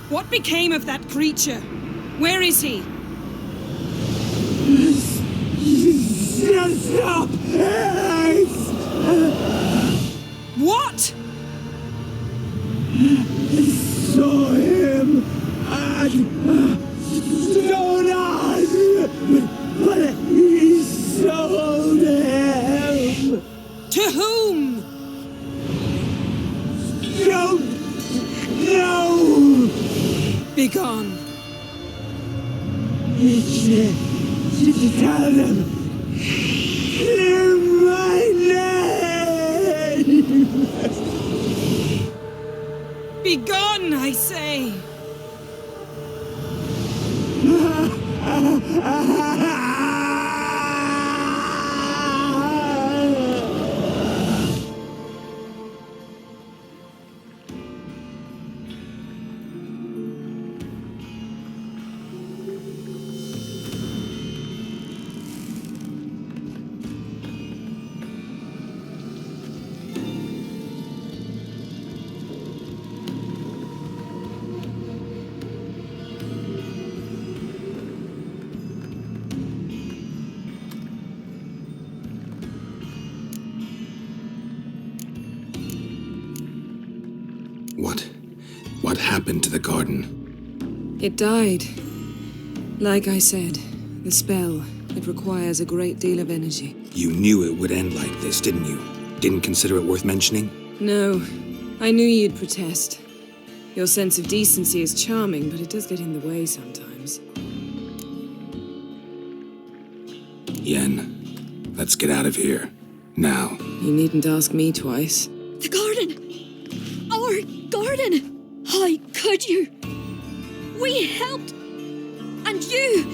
What became of that creature? Where is he? Stop! What? Saw him at Stonas, but he sold him. To whom? Don't know. Begone. Tell them. Hear my name. Begone, I say. What happened to the garden? It died. Like I said, the spell, it requires a great deal of energy. You knew it would end like this, didn't you? Didn't consider it worth mentioning? No, I knew you'd protest. Your sense of decency is charming, but it does get in the way sometimes. Yen, let's get out of here. Now. You needn't ask me twice. The garden! Our garden! How could you? We helped! And you!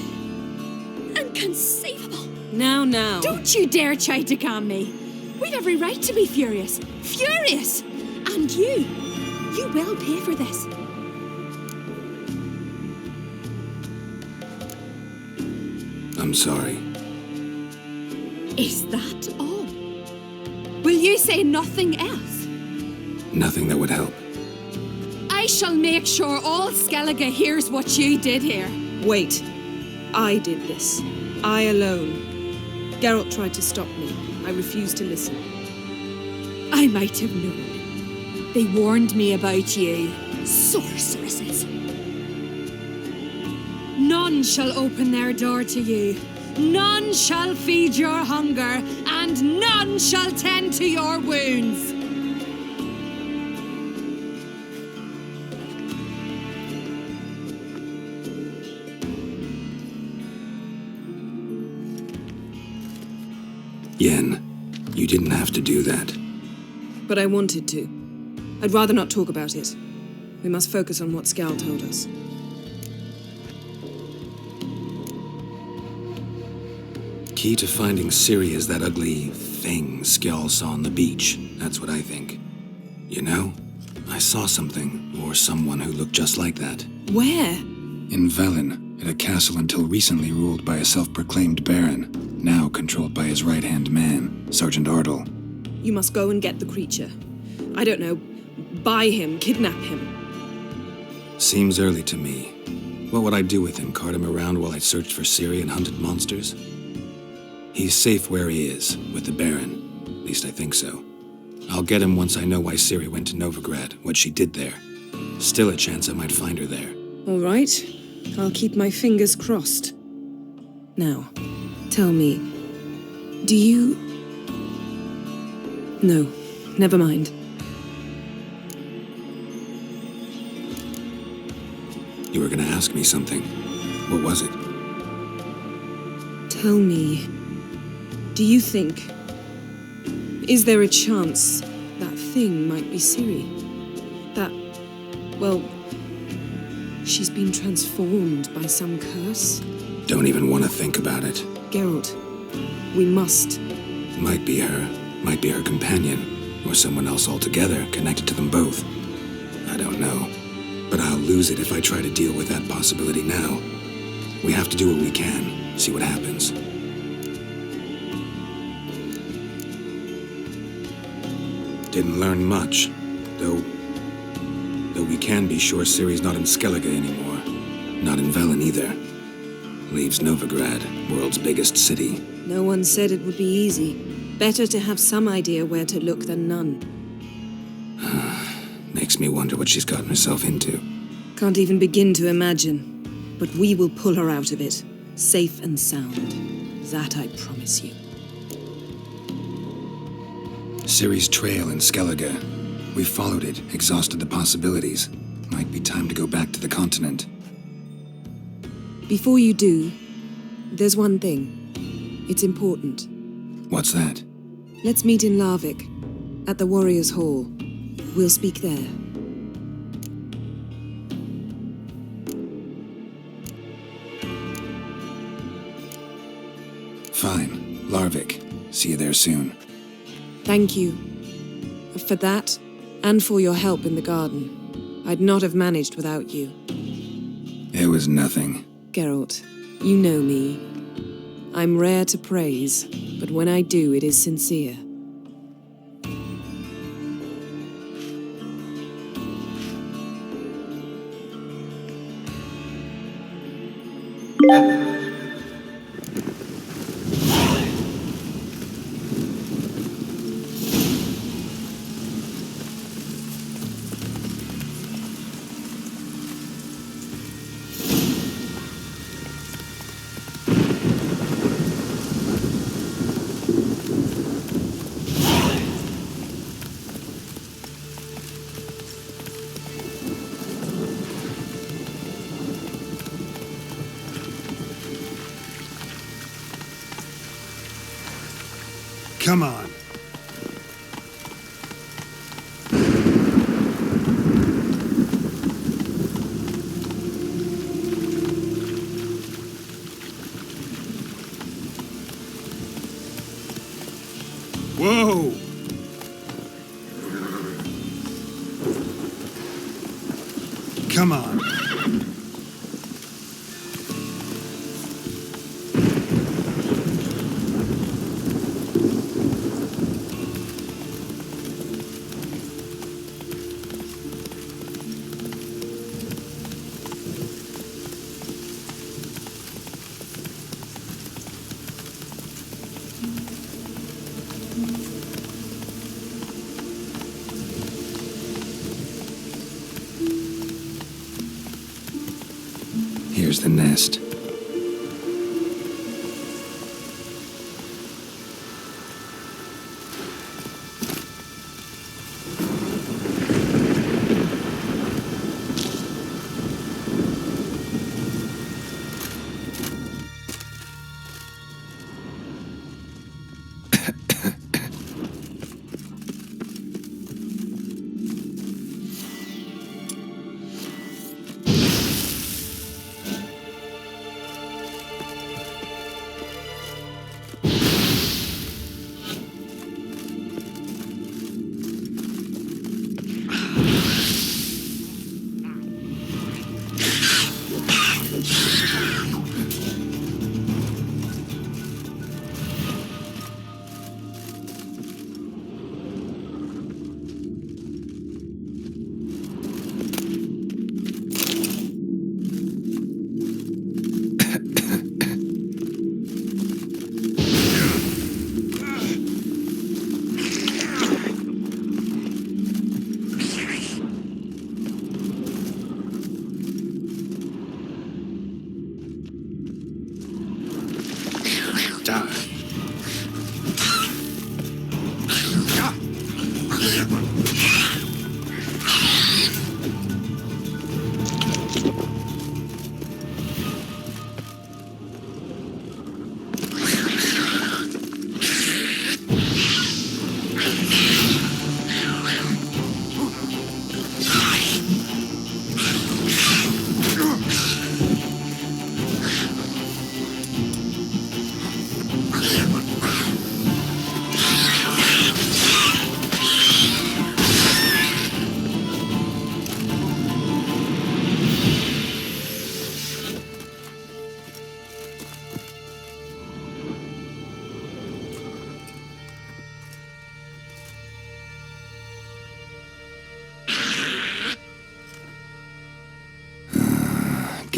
Inconceivable! Now. Don't you dare try to calm me! We'd every right to be furious! Furious! And you will pay for this. I'm sorry. Is that all? Will you say nothing else? Nothing that would help. I shall make sure all Skellige hears what you did here. Wait. I did this. I alone. Geralt tried to stop me. I refused to listen. I might have known. They warned me about you. Sorceresses. None shall open their door to you. None shall feed your hunger, and none shall tend to your wounds. Yen, you didn't have to do that. But I wanted to. I'd rather not talk about it. We must focus on what Skal told us. Key to finding Ciri is that ugly thing Skjall saw on the beach. That's what I think. You know, I saw something, or someone who looked just like that. Where? In Velen, at a castle until recently ruled by a self-proclaimed baron, now controlled by his right-hand man, Sergeant Ardle. You must go and get the creature. I don't know, buy him, kidnap him. Seems early to me. What would I do with him? Cart him around while I searched for Ciri and hunted monsters? He's safe where he is, with the Baron. At least I think so. I'll get him once I know why Ciri went to Novigrad, what she did there. Still a chance I might find her there. All right. I'll keep my fingers crossed. Now, tell me, do you... No, never mind. You were gonna ask me something. What was it? Tell me, do you think... Is there a chance that thing might be Ciri? That, well, she's been transformed by some curse? Don't even want to think about it. Geralt, we must. Might be her companion, or someone else altogether connected to them both. I don't know. But I'll lose it if I try to deal with that possibility now. We have to do what we can, see what happens. Didn't learn much, though we can be sure Ciri's not in Skellige anymore. Not in Velen either. Leaves Novigrad, world's biggest city. No one said it would be easy. Better to have some idea where to look than none. Makes me wonder what she's gotten herself into. Can't even begin to imagine. But we will pull her out of it, safe and sound. That I promise you. Ciri's trail in Skellige. We followed it, exhausted the possibilities. Might be time to go back to the continent. Before you do, there's one thing. It's important. What's that? Let's meet in Larvik, at the Warriors' Hall. We'll speak there. Fine. Larvik. See you there soon. Thank you. For that, and for your help in the garden. I'd not have managed without you. It was nothing. Geralt, you know me. I'm rare to praise, but when I do, it is sincere. Come on. Whoa! Come on. Here's the nest.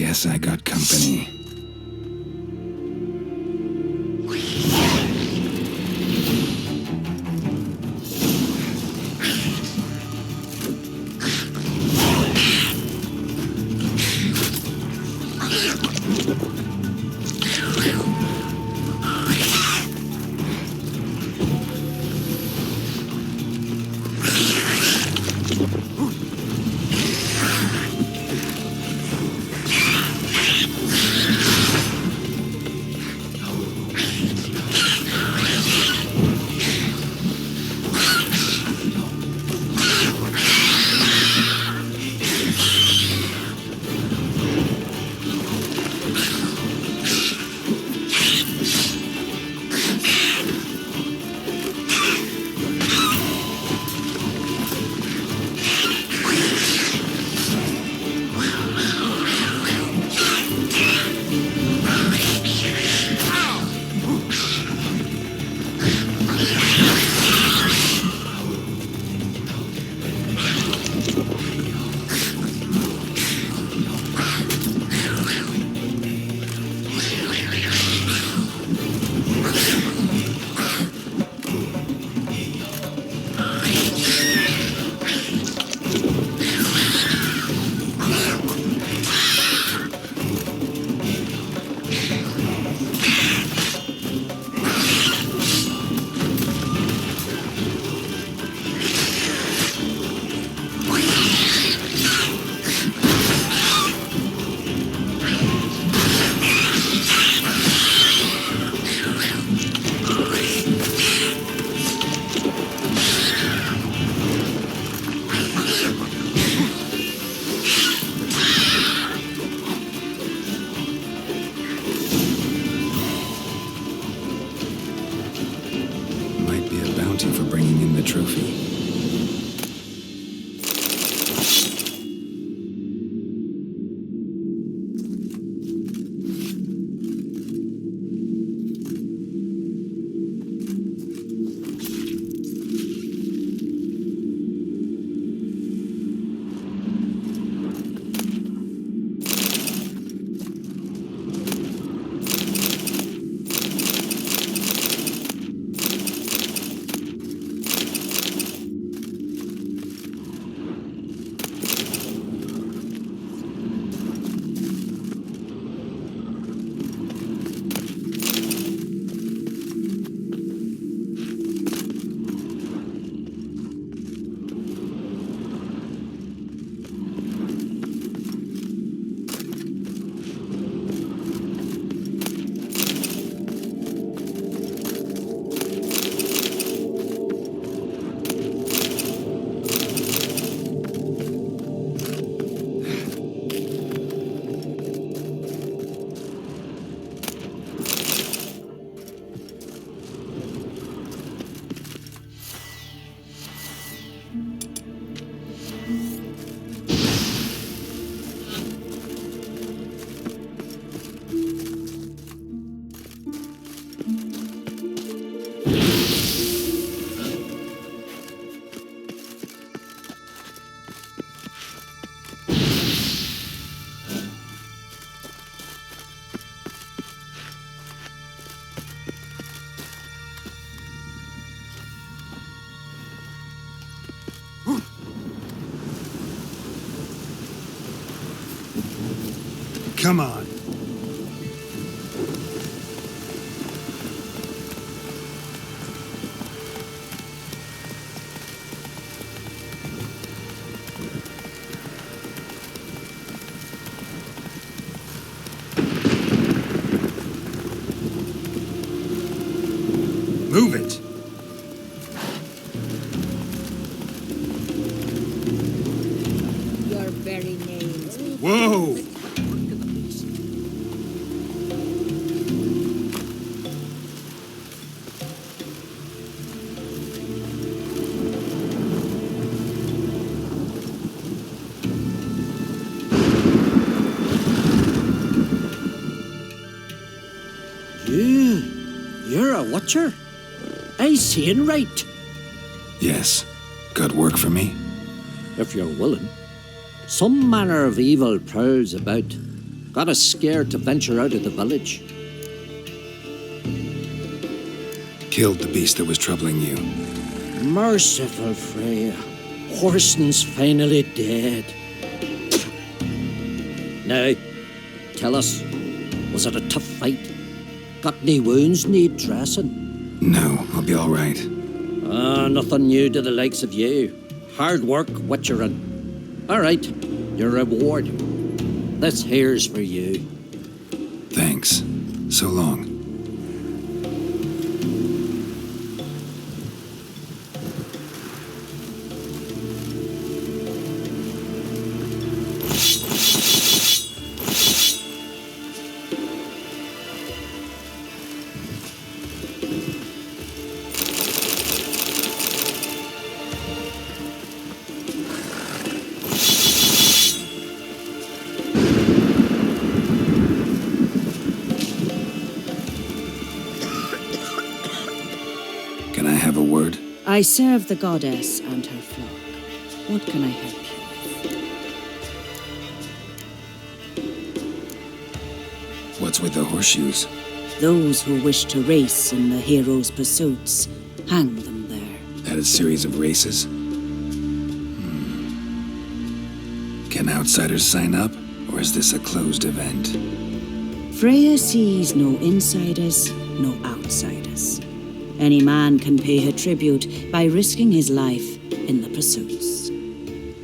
Guess I got company. For bringing in the trophy. Come on. Move it. Your very names. Whoa! You're a watcher? I seeing right. Yes. Got work for me? If you're willing. Some manner of evil prowls about. Got us scared to venture out of the village. Killed the beast that was troubling you. Merciful Freya. Horson's finally dead. Now, tell us, was it a tough fight? Got any wounds need dressing? No, I'll be all right. Nothing new to the likes of you. Hard work, witcherin'. All right, your reward. This here's for you. Thanks. So long. Can I have a word? I serve the goddess and her flock. What can I help you with? What's with the horseshoes? Those who wish to race in the hero's pursuits, hang them there. At a series of races? Can outsiders sign up, or is this a closed event? Freya sees no insiders, no outsiders. Any man can pay her tribute by risking his life in the pursuits.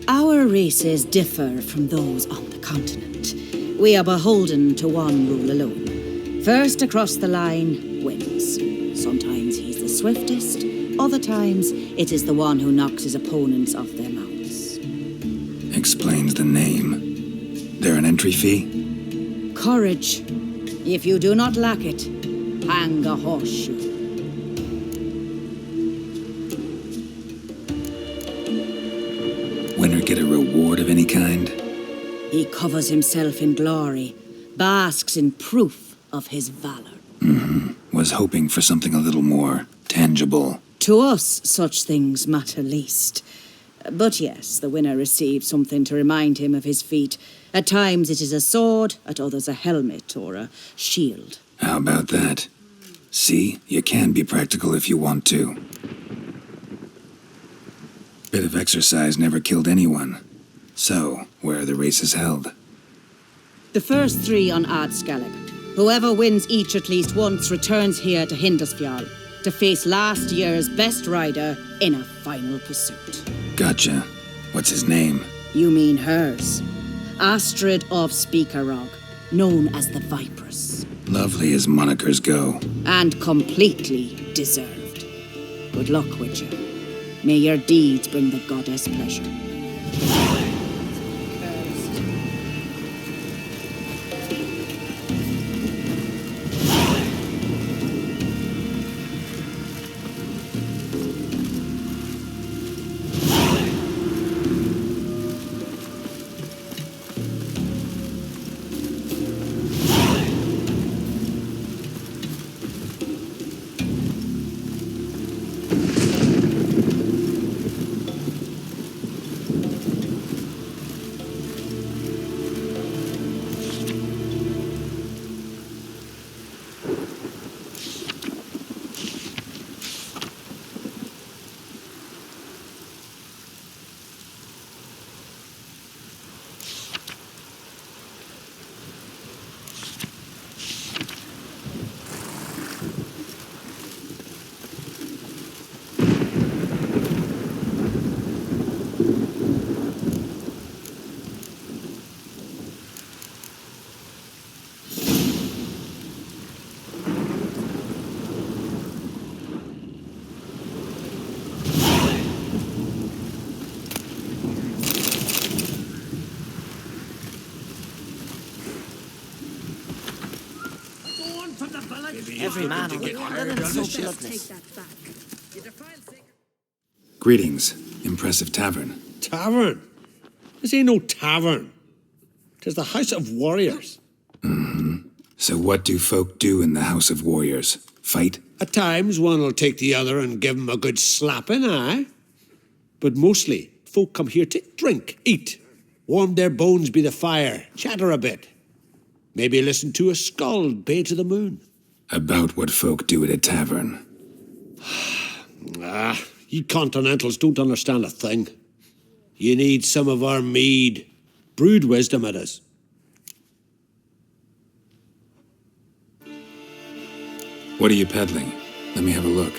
Our races differ from those on the continent. We are beholden to one rule alone. First across the line wins. Sometimes he's the swiftest, other times it is the one who knocks his opponents off their mounts. Explains the name. There an entry fee? Courage. If you do not lack it, hang a horseshoe. Winner get a reward of any kind? He covers himself in glory, basks in proof of his valor. Was hoping for something a little more tangible. To us, such things matter least. But yes, the winner receives something to remind him of his feat. At times it is a sword, at others a helmet or a shield. How about that? See, you can be practical if you want to. Bit of exercise never killed anyone. So, where are the races held? The first 3 on Ardscallig. Whoever wins each at least once returns here to Hindisfjall to face last year's best rider in a final pursuit. Gotcha. What's his name? You mean hers. Astrid of Speakerog, known as the Vipress. Lovely as monikers go. And completely deserved. Good luck, Witcher. May your deeds bring the goddess pleasure. Every man on the continent so bloodless. Greetings. Impressive tavern. Tavern? This ain't no tavern. 'Tis the House of Warriors. So what do folk do in the House of Warriors? Fight? At times, one'll take the other and give 'em a good slapping, aye? But mostly, folk come here to drink, eat, warm their bones by the fire, chatter a bit. Maybe listen to a skald bay to the moon. About what folk do at a tavern. You continentals don't understand a thing. You need some of our mead. Brewed wisdom it is. What are you peddling? Let me have a look.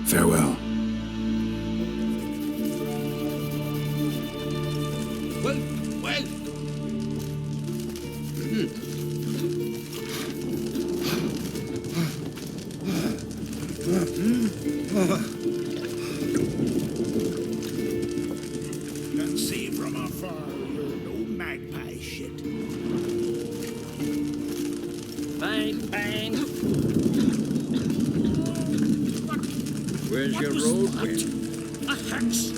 Farewell. Well. Can see from afar, no magpie shit. Bang, bang. Where's your road? A hex.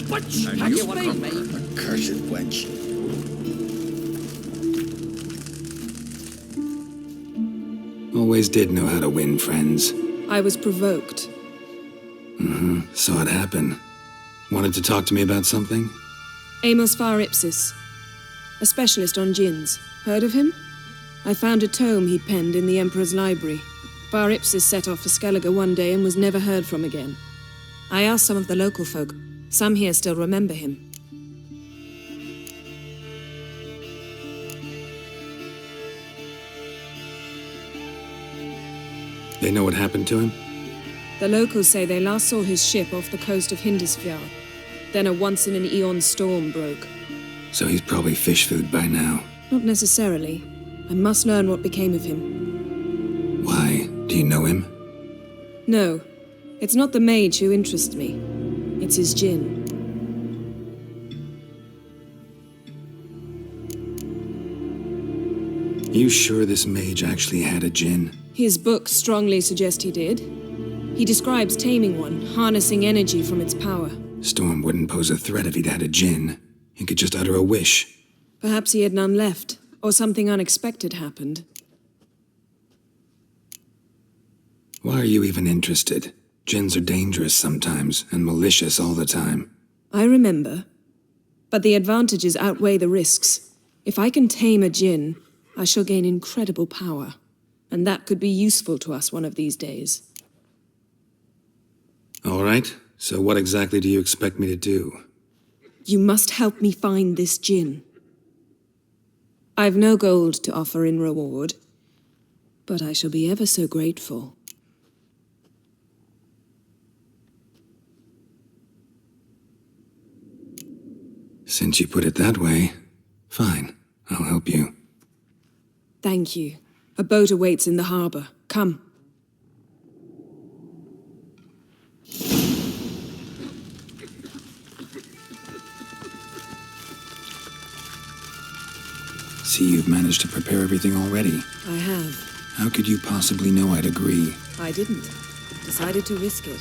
Witch. How do you want from me? Cursed wench. Always did know how to win friends. I was provoked. Saw it happen. Wanted to talk to me about something? Amos Far Ipsis, a specialist on djinns. Heard of him? I found a tome he'd penned in the Emperor's library. Far Ipsis set off for Skellige one day and was never heard from again. I asked some of the local folk. Some here still remember him. They know what happened to him? The locals say they last saw his ship off the coast of Hindisfjord. Then a once-in-an-eon storm broke. So he's probably fish food by now. Not necessarily. I must learn what became of him. Why? Do you know him? No, it's not the mage who interests me. It's his djinn. You sure this mage actually had a djinn? His books strongly suggest he did. He describes taming one, harnessing energy from its power. Storm wouldn't pose a threat if he'd had a djinn. He could just utter a wish. Perhaps he had none left, or something unexpected happened. Why are you even interested? Djinns are dangerous sometimes, and malicious all the time. I remember. But the advantages outweigh the risks. If I can tame a djinn, I shall gain incredible power. And that could be useful to us one of these days. All right, so what exactly do you expect me to do? You must help me find this djinn. I've no gold to offer in reward, but I shall be ever so grateful. Since you put it that way, fine, I'll help you. Thank you. A boat awaits in the harbor. Come. See, you've managed to prepare everything already. I have. How could you possibly know I'd agree? I didn't. Decided to risk it.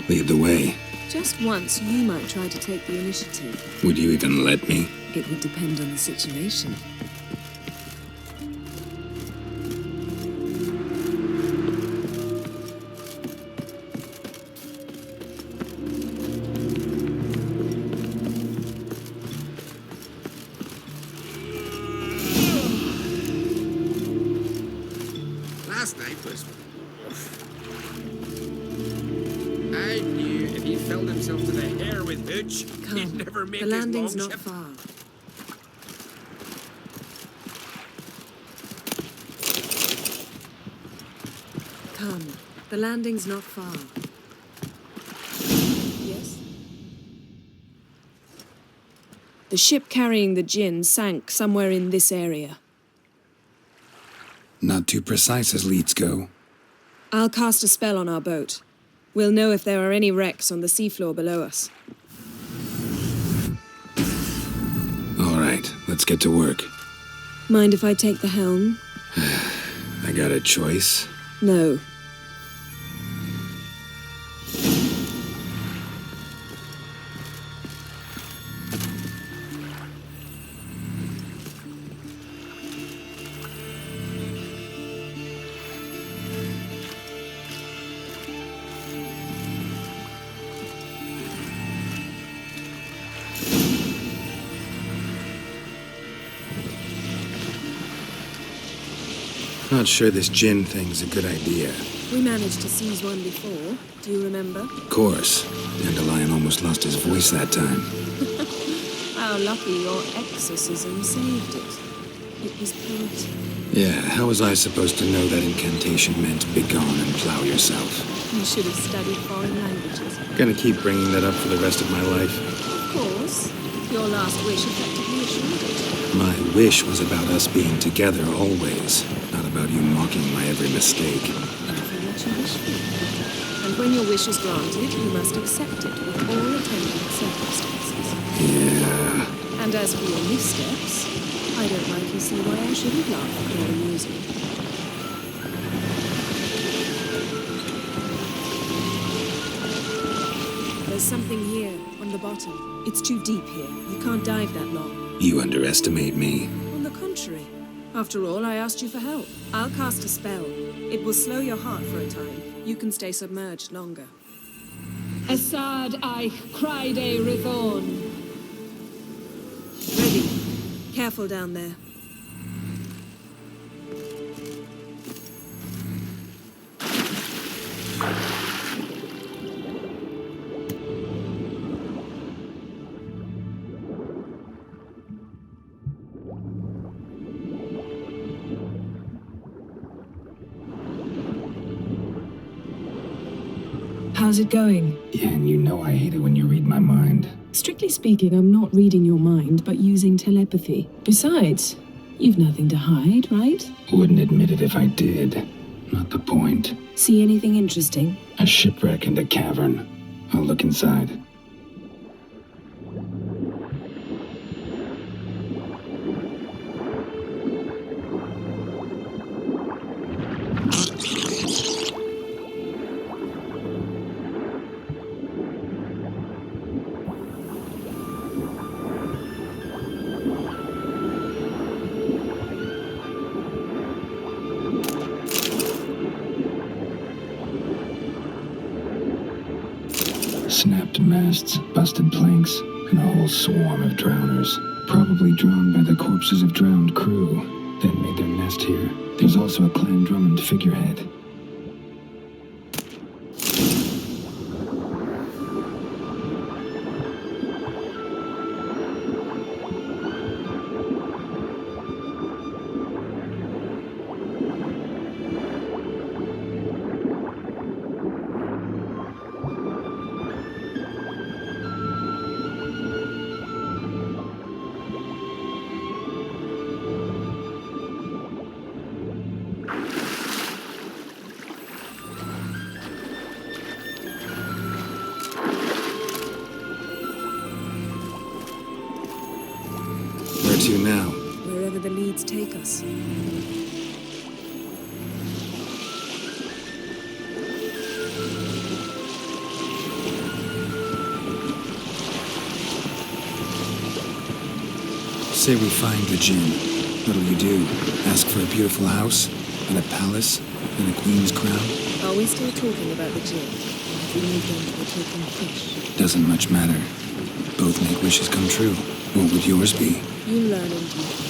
Lead the way. Just once, you might try to take the initiative. Would you even let me? It would depend on the situation. Last night was... I knew if he filled himself to the hair with hooch, Come. he'd never make The his landing's long not ship. far. come. The landing's not far. Yes? The ship carrying the gin sank somewhere in this area. Not too precise as leads go. I'll cast a spell on our boat. We'll know if there are any wrecks on the seafloor below us. All right, let's get to work. Mind if I take the helm? I got a choice. No. Not sure this gin thing's a good idea. We managed to seize one before. Do you remember? Of course. Dandelion almost lost his voice that time. How lucky your exorcism saved it. It was poetic. Yeah, how was I supposed to know that incantation meant begone and plow yourself? You should have studied foreign languages. Gonna keep bringing that up for the rest of my life. Of course. Your last wish effectively assured it. My wish was about us being together always, not about you mocking my every mistake. Careful what you wish for. And when your wish is granted, you must accept it with all attendant circumstances. Yeah. And as for your missteps, I don't rightly see why I shouldn't laugh at your amusement. There's something here, on the bottom. It's too deep here. You can't dive that long. You underestimate me. On the contrary. After all, I asked you for help. I'll cast a spell. It will slow your heart for a time. You can stay submerged longer. Assad I cried a Rithon. Ready. Careful down there. How's it going? Yeah, and you know I hate it when you read my mind. Strictly speaking, I'm not reading your mind, but using telepathy. Besides, you've nothing to hide, right? Wouldn't admit it if I did. Not the point. See anything interesting? A shipwreck and a cavern. I'll look inside. Snapped masts, busted planks, and a whole swarm of drowners. Probably drawn by the corpses of drowned crew, then made their nest here. There's also a Clan Drummond figurehead. Where to now? Wherever the leads take us. Say we find the gin. What'll you do? Ask for a beautiful house? And a palace? And a queen's crown? Are we still talking about the gin? Or have we moved on to the talking fish? Doesn't much matter. Both make wishes come true. What would yours be? You learn in due course.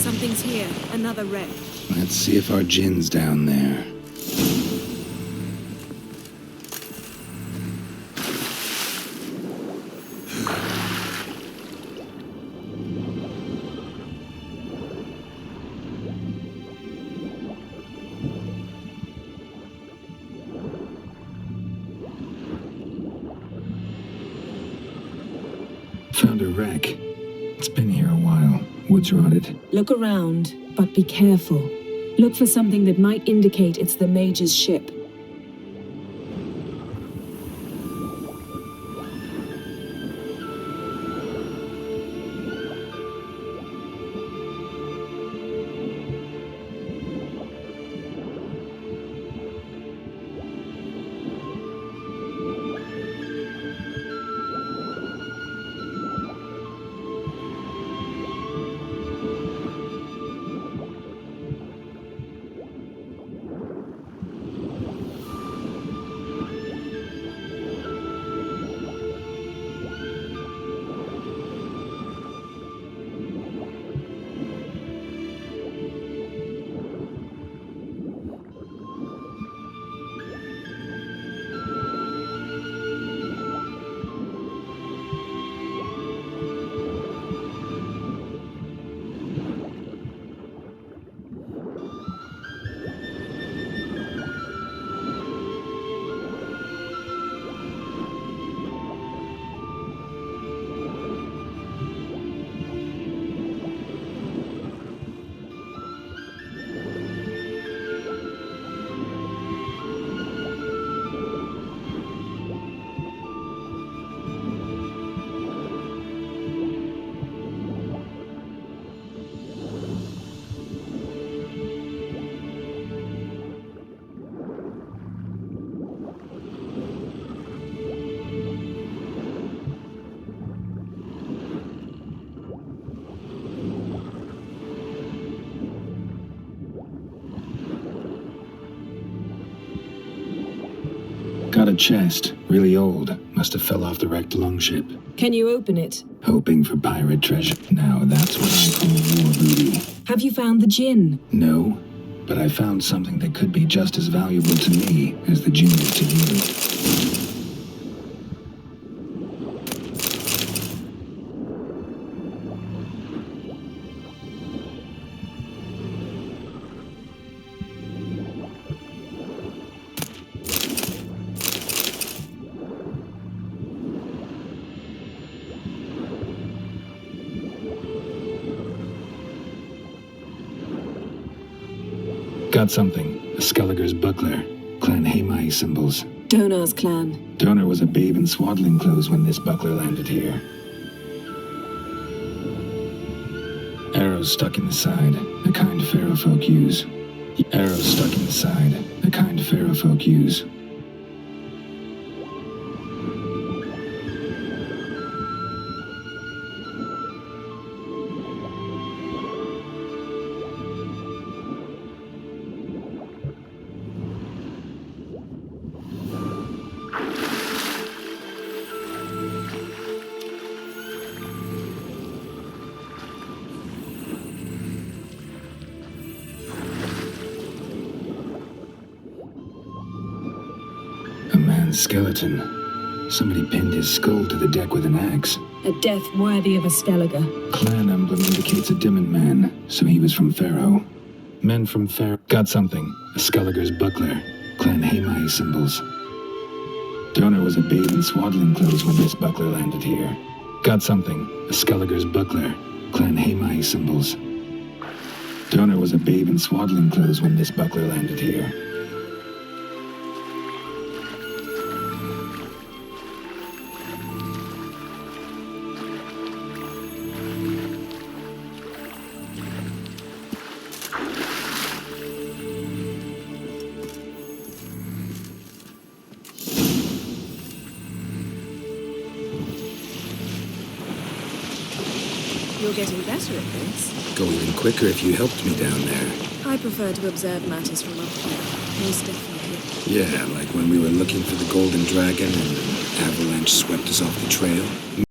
Something's here. Another wreck. Let's see if our Jin's down there. Found a wreck. It's been here a while. Wood's rotted. Look around, but be careful. Look for something that might indicate it's the Mage's ship. Got a chest. Really old. Must have fell off the wrecked longship. Can you open it? Hoping for pirate treasure. Now that's what I call war booty. Have you found the Jinn? No, but I found something that could be just as valuable to me as the Jinn is to you. Got something. A Skelliger's buckler. Clan Hamai symbols. Donar's clan. Donar was a babe in swaddling clothes when this buckler landed here. Arrows stuck in the side. The kind pharaoh folk use. Arrows stuck in the side. The kind pharaoh folk use. Skeleton. Somebody pinned his skull to the deck with an axe. A death worthy of a Skelliger. Clan emblem indicates a Dimmen man, so he was from Pharaoh. Men from Pharaoh. Got something. A Skelliger's buckler. Clan Hamai symbols. Donar was a babe in swaddling clothes when this buckler landed here. Got something. A Skelliger's buckler. Clan Hamai symbols. Donar was a babe in swaddling clothes when this buckler landed here. You're getting better at this. Go even quicker if you helped me down there. I prefer to observe matters from up here. Most definitely. Yeah, like when we were looking for the golden dragon and an avalanche swept us off the trail.